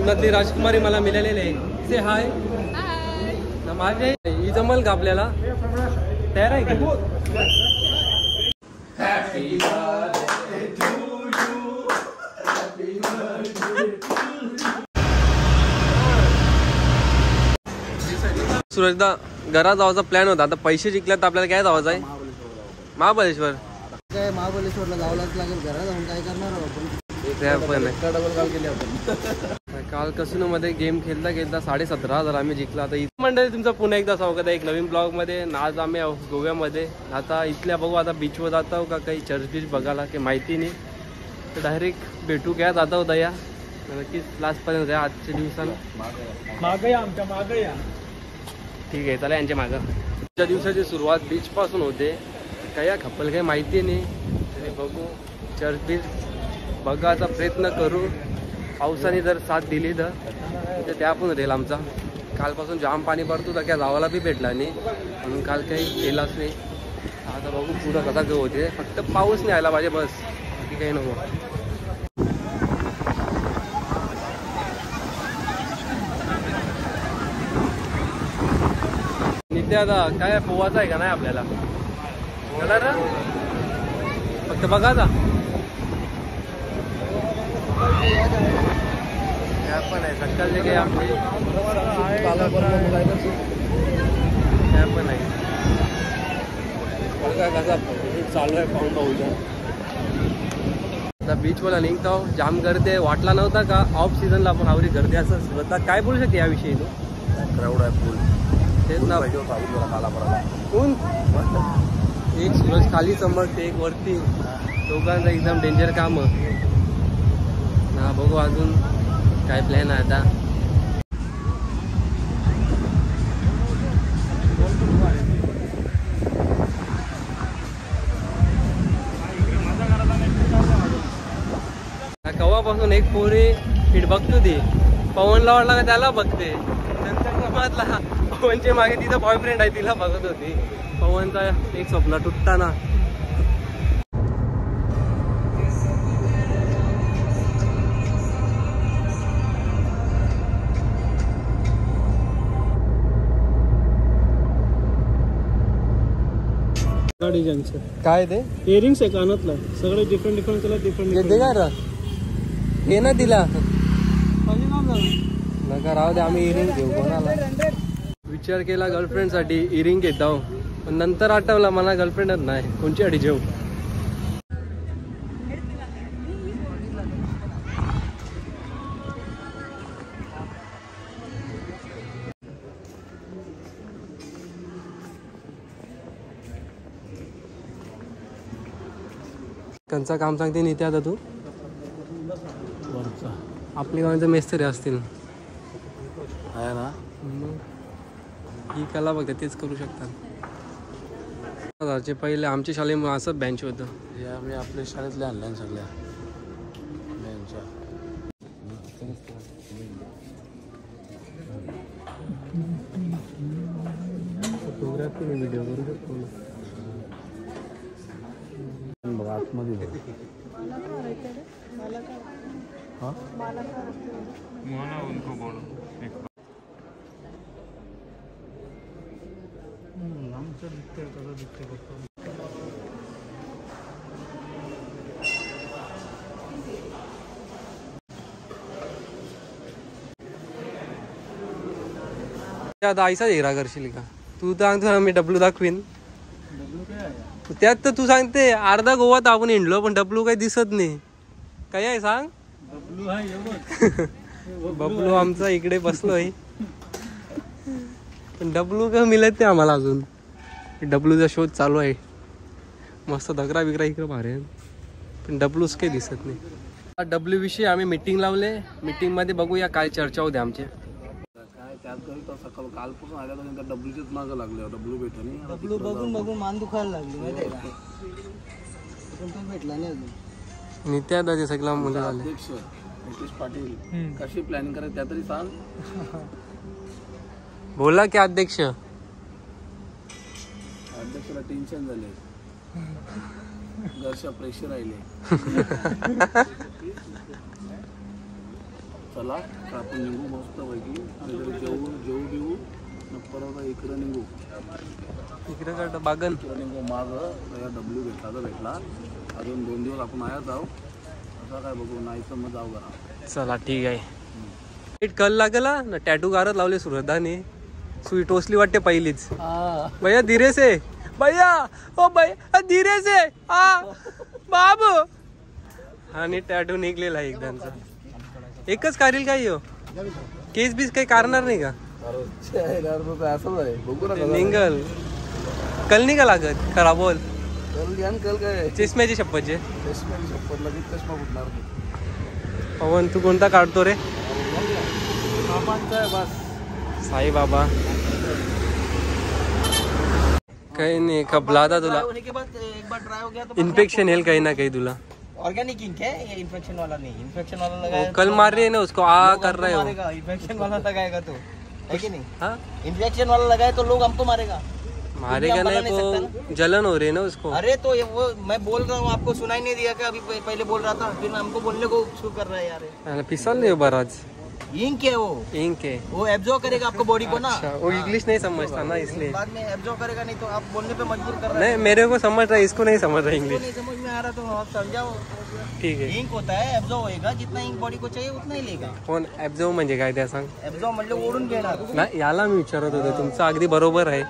पुण्यातली राजकुमारी मला मिळालेली आहे. से हाय. माझे ही जमल का आपल्याला? तयार आहे का? Happy birthday to you. Happy birthday. Surajda घरात जायचा प्लॅन होता. आता पैसे जिंकल्यात तर आपल्याला काय जायचं आहे? महाबळेश्वर. काय महाबळेश्वरला जावंच लागेल. घरात जाऊन काय करणार आपण? डबल कॉल केले आपण. काल कसिनो मध्ये गेम खेळता खेळता 17,500 आम्ही जिंकला. आता इथं मंडळी तुमचं पुन्हा एकदा स्वागत आहे एक नवीन ब्लॉग मध्ये. आज आम्ही गोव्यामध्ये. आता इथल्या बघू आता बीचवर जातो का काही चर्च बीच बघायला काही माहिती नाही. तर डायरेक्ट भेटू काय जाता होता या नक्कीच लास्ट पर्यंत आहे आजच्या दिवसानं. मागं या आमच्या मागं या. ठीक आहे चला यांच्या मागं. आजच्या दिवसाची सुरुवात बीच पासून होते. काही खप्पल काही माहिती नाही तरी बघू चर्च बीच बघायचा प्रयत्न करू. पावसाने जर साथ दिली तर त्या पण राहील आमचा. कालपासून जाम पाणी पडतो तर काय जावाला बी भेटला नाही म्हणून काल काही केलाच नाही. आता बघू पुढं कसा होते. फक्त पाऊस नाही आला पाहिजे बस बाकी काही नको. नित्य आता काय पोवायचं आहे का नाही आपल्याला? ना फक्त बघायचा. पण आहे सकाळचे काही आपली पण आहे कसा चालू आहे पाहून पाहूया. आता बीचवाला निघतो जाम गर्दी वाटला नव्हता का ऑफ सीझनला आपण आवडी गर्दी असं स्वतः काय बोलू शकते याविषयी? तू क्राऊड आहे फुल. तेच ना ऊन एक सूरज खाली चमकते एक वरती. दोघांचं एकदम डेंजर काम ना. बघू अजून काय प्लॅन आहे आता. कव्हापासून एक पोरी फिट बघतो ती पवनला वाटला का त्याला बघते. नंतर समजला पवनच्या मागे तिचा बॉयफ्रेंड आहे तिला बघत होती. पवनचा एक स्वप्न तुटताना. काय ते इयरिंग्स आहे कानातला सगळे डिफरंट डिफरंट कलर डिफरंट का हे ना तिला नका राहू दे. आम्ही इयरिंग घेऊ कोणाला. विचार केला गर्लफ्रेंड साठी इयरिंग घेत आहो पण नंतर आठवला मला गर्लफ्रेंडच नाही कोणची अडी जेव. त्यांचं काम सांगते नित्या आता तू आपली गावांचे मेस्त्री असतील आहे ना. ही कला बघते तेच करू शकतात. पहिले आमच्या शाळेमध्ये असं बेंच होतं. हे आम्ही आपल्या शाळेतल्या आणल्या सगळ्या बेंचा. फोटोग्राफी व्हिडिओ करू शकतो बघा आतमध्ये. आता आईचा चेहरा करशील का तू? तर मी डब्ल्यू दाखवीन. त्यात तर तू सांगते अर्धा गोवात आपण हिंडलो पण डब्ल्यू काही दिसत नाही. काय आहे सांग? बबलू आमचा इकडे बसलोय पण डब्ल्यू का मिळत नाही आम्हाला अजून. डब्ल्यूचा शोध चालू आहे. मस्त दगरा बिगरा इकडे भारी पण डब्ल्यूच काही दिसत नाही. डब्ल्यू विषयी आम्ही मीटिंग लावले. मीटिंग मध्ये बघूया काय चर्चा होते आमची. सकाळ कालपासून आल्यानंतर डब्ल्यूच्याच मागं लागले. डब्ल्यू भेटला नाही. डब्ल्यू बघून बघून मान दुखायला लागली माहिती आहे का. पण तो भेटला नाही अजून. नित्या दादा सगळा मुलं झाले. अध्यक्ष नितेश पाटील कशी प्लॅनिंग करायची त्या तरी सांग. बोला की अध्यक्ष. अध्यक्षाला टेन्शन झाले. घरच्या प्रेशर राहिले. चला तर आपण निघू मस्त पैकी आणि जेवू देऊ परत इकडे निघू इकडे बागन निघू माझं डब्ल्यू भेटला अजून 2 दिवस आपण आयात जाऊ असं काय बघू नाही तर मग जाऊ करा. चला ठीक आहे. कल लागला ना टॅटू गारत लावले सुरदाने सुई टोचली वाटते पहिलीच. भैया धीरे से भैया ओ भैया धीरे से बाबू आणि टॅटू निघलेला आहे एकदाचा. एकच काढील काय हो केस बीस काही काढणार नाही का निघल कल नाही का लागत खरा बोल कल काय चष्म्याची शपथचे शपथ लगेच चष्मा फुटणार नाही. पवन तू कोणता काढतो रे बस साई बाबा काही नाही कपला था तुला होने के बाद एक बार ड्राई हो गया तो इन्फेक्शन येईल काही ना काही तुला. ऑर्गेनिक इंक है ये, इन्फेक्शन वाला नहीं. इन्फेक्शन वाला लगाया कल मार रही है ना उसको कर रहे हो. इन्फेक्शन वाला लगाएगा तो है कि नहीं. हाँ इन्फेक्शन वाला लगाए तो लोग हमको मारेगा. मारेगा नहीं तो जलन हो रही है ना उसको. अरे तो ये वो मैं बोल रहा हूँ आपको सुनाई नहीं दिया क्या अभी पहले बोल रहा था फिर हमको बोलने को शुरू कर रहा है यार. पिसल नहीं बराज इंक है वो इंक है वो एब्जॉर्ब करेगा आपको बॉडी को ना. अच्छा, वो इंग्लिश नहीं समझता ना इसलिए बाद में एब्जॉर्ब करेगा नहीं तो आप बोलने पे मजबूर कर रहे नहीं मेरे को समझ रहा है इसको नहीं समझ रहा हैं. इंग्लिश. नहीं समझ में आ रहा तो आप समझाओ. ठीक है इंक होता है एब्जॉर्ब होएगा जितना इंक बॉडी को चाहिए उतना ही लेगा. कोण ऍब्झॉर्व म्हणजे काय त्या सांग एब्जॉर्ब म्हणजे ओढून घेणार. नाही याला मी विचारत होतो तुमचं अगदी बरोबर आहे.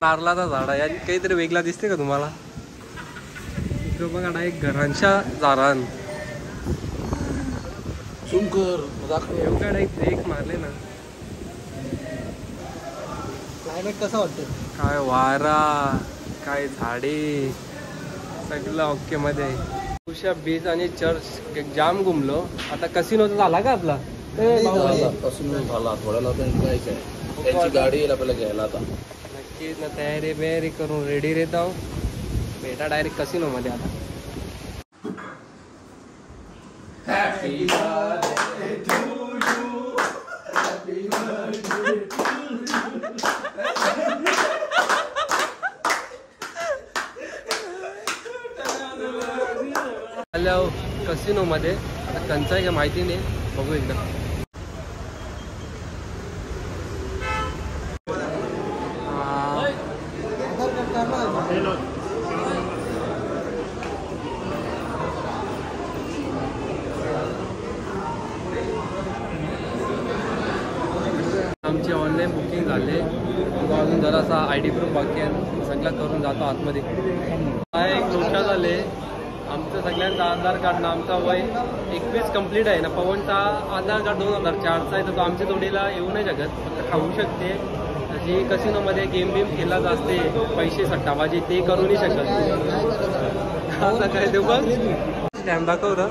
नारळाचा झाड आहे काहीतरी वेगळा दिसते का तुम्हाला. इकडे बघा ना एक घरांच्या दारान एवढा एक ब्रेक मारले ना. क्लायमेट कसं वाटतं. काय वारा काय झाडे सगळं ओके मध्ये. उषा बीच आणि चर्च जाम घुमलो. आता कसिनो झाला का आपला झाला थोड्याला जायचं आहे त्यांची गाडी येईल आपल्याला घ्यायला. आता नक्कीच ना तयारी बियारी करून रेडी रहता हो बेटा डायरेक्ट कसिनो मध्ये आता. कसिनो मध्ये आता कंचा आहे का माहिती नाही बघू एकदा. आमची ऑनलाईन बुकिंग झाले अजून जरासा ID प्रूफ बाकी आहे सगळं करून जातो आतमध्ये. काय एक लोटा झाले आमचं सगळ्यांचं आधार कार्ड ना आमचा वय 21 कंप्लीट आहे ना. पवनचा आधार कार्ड 2004चा आहे तर तो आमच्या जोडीला येऊ नाही शकत फक्त खाऊ शकते. जी कसिनोमध्ये गेम बिम खेळला असते पैसे सट्टाबाजी ते करू नाही शकत. आता काय देऊ बघ स्टॅम्प दाखव र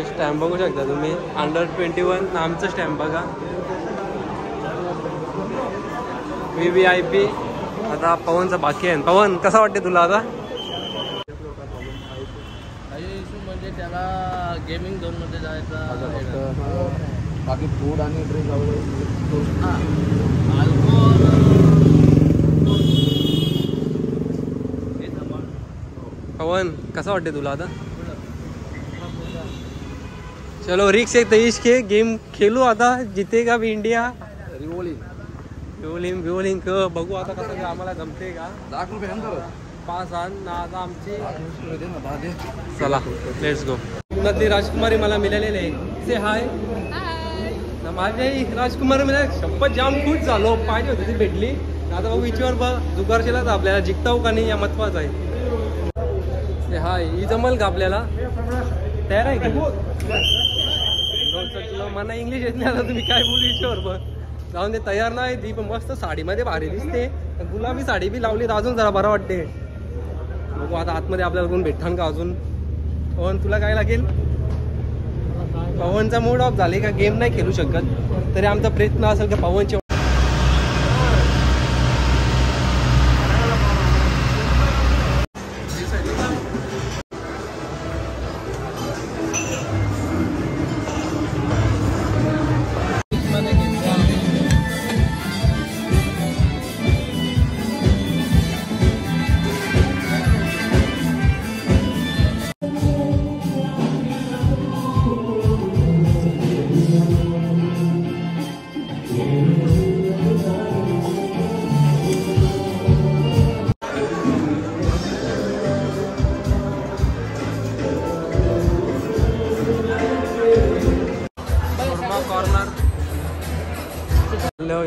स्टॅम्प बघू शकता तुम्ही अंडर 21 आमचं स्टॅम्प बघा. VVIP आता पवनचा बाकी आहे. पवन कसा वाटते तुला आता. म्हणजे त्याला गेमिंग झोन मध्ये जायचं बाकी फूड आणि ड्रिंक पवन कसा वाटते तुला आता. चलो रिक्स एक इश्क के गेम खेलू आता जितेगा भी इंडिया. रिवोलिंग बघू आता कसं आम्हाला जमते का. ₹1,00,000 पाच ना आता आमची. चला लेट्स गो. पुण्यातली राजकुमारी मला मिळालेली आहे. से हाय माझी राजकुमारी मिळाली शपथ जाम खुश झालो पाहिजे होती ती भेटली. आता बघू विचार बघ जुगारशीला तर आपल्याला जिंकताऊ का नाही या महत्वाचं आहे. से हाय ही जमल का आपल्याला तयार आहे का. मला इंग्लिश येत नाही आता तुम्ही काय बोलू विचार बघ जाऊन ते तयार नाही ती पण मस्त साडीमध्ये भारी दिसते. गुलाबी साडी बी लावली तर अजून जरा बरं वाटते. बघू आता आतमध्ये आपल्याला कोण भेटतान का अजून. पवन तुला काय लागेल. पवनचा मूड ऑफ झाले का गेम नाही खेळू शकत तरी आमचा प्रयत्न असेल का पवनचे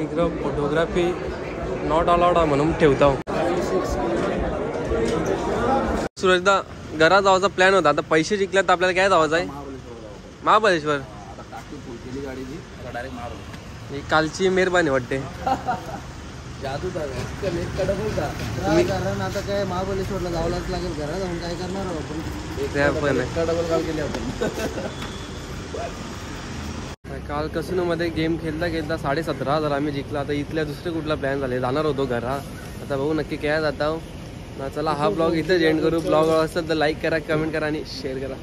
इकडं फोटोग्राफी नॉट अलाउड आहे म्हणून ठेवता. सूरजदा घरात जायचा प्लॅन होता. आता पैसे जिंकल्यात तर आपल्याला काय जायचं आहे? महाबळेश्वर. आता टाकी फुल केली गाडीची, आता डायरेक्ट महाबळेश्वर. ही कालची मेहरबानी वाटते. जादूच आहे, कडक होता. कारण आता काय महाबळेश्वरला जावंच लागेल. घरात जाऊन काय करणार आपण? डबल काल केली आपण. काल कसिनोमध्ये गेम खेळता खेळता 17,500 आम्ही जिंकला. आता इथल्या दुसरे कुठला प्लॅन झाले, जाणार होतो घरा. आता बघू नक्की काय जाता. चला हा ब्लॉग इथेच एंड करू. ब्लॉग असेल तर लाईक करा, कमेंट करा आणि शेअर करा.